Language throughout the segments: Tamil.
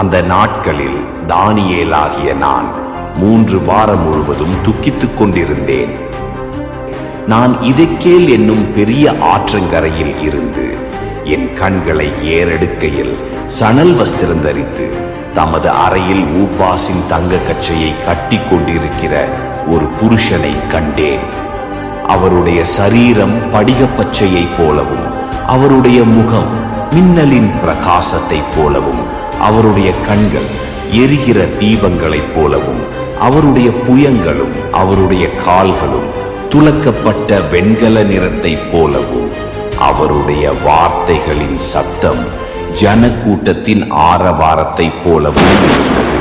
அந்த நாட்களில் தானியேலாகிய நான் 3 வாரம் முழுவதும் துக்கித்துக் கொண்டிருந்தேன். நான் இதெக்கேல் என்னும் பெரிய ஆற்றங்கரையில் இருந்து என் கண்களை ஏறெடுக்கையில் சணல் வஸ்திரம் தரித்து தமது அறையில் ஊப்பாசின் தங்க கச்சையை கட்டி கொண்டிருக்கிற ஒரு புருஷனை கண்டேன். அவருடைய சரீரம் படிகப்பச்சையை போலவும், அவருடைய முகம் மின்னலின் பிரகாசத்தைப் போலவும், அவருடைய கண்கள் எரிகிற தீபங்களைப் போலவும், அவருடைய புயங்களும் அவருடைய கால்களும் துலக்கப்பட்ட வெண்கல நிறத்தைப் போலவும், அவருடைய வார்த்தைகளின் சத்தம் ஜனக்கூட்டத்தின் ஆரவாரத்தைப் போலவும் இருந்தது.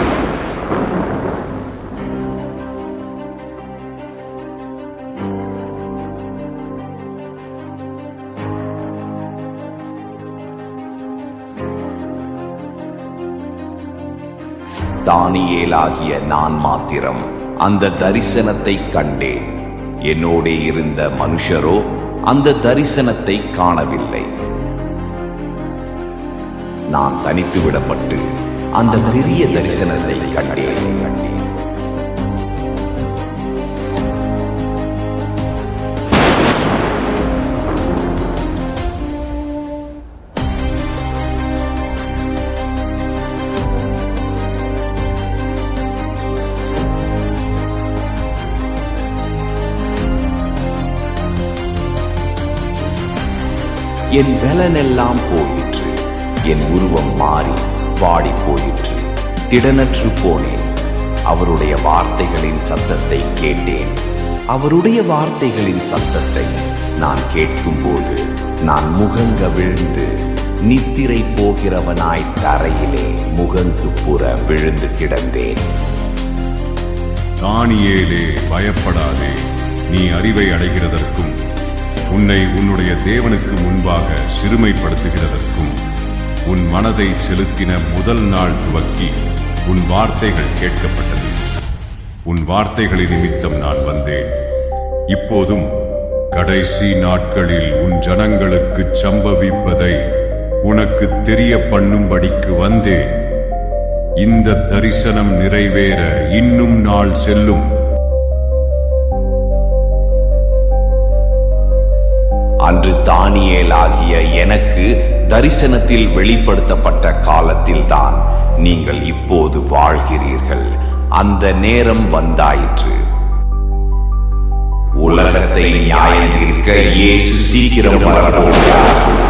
தானியேலாகிய நான் மாத்திரம் அந்த தரிசனத்தை கண்டேன். என்னோடே இருந்த மனுஷரோ அந்த தரிசனத்தை காணவில்லை. நான் தனித்து விடப்பட்டு அந்த பெரிய தரிசனத்தை கண்டேன். என் பலனெல்லாம் போயிற்று, என் உருவம் மாறி வாடி போயிற்று, திடனற்று போனேன். அவருடைய வார்த்தைகளின் சத்தத்தை கேட்டேன். அவருடைய வார்த்தைகளின் சத்தத்தை நான் கேட்கும்போது நான் முகங்கவிழ்ந்து நித்திரை போகிறவனாய் தரையிலே முகங்கு புற விழுந்து கிடந்தேன். தானியேலே, பயப்படாதே. நீ அறிவை அடைகிறதற்கும் உன்னை உன்னுடைய தேவனுக்கு முன்பாக சிறுமைப்படுத்துகிறதற்கும் உன் மனதை செலுத்தின முதல் நாள் துவக்கி உன் வார்த்தைகள் கேட்கப்பட்டது. உன் வார்த்தைகளின் நிமித்தம் நான் வந்தேன். இப்போதும் கடைசி நாட்களில் உன் ஜனங்களுக்கு சம்பவிப்பதை உனக்கு தெரிய பண்ணும்படிக்கு வந்தேன். இந்த தரிசனம் நிறைவேற இன்னும் நாள் செல்லும். அன்று தானியேலாகிய எனக்கு தரிசனத்தில் வெளிப்படுத்தப்பட்ட காலத்தில்தான் நீங்கள் இப்போது வாழ்கிறீர்கள். அந்த நேரம் வந்தாயிற்று. உலகத்தை நியாயம் தீர்க்க இயேசு சீக்கிரம் வரப்போகிறார்.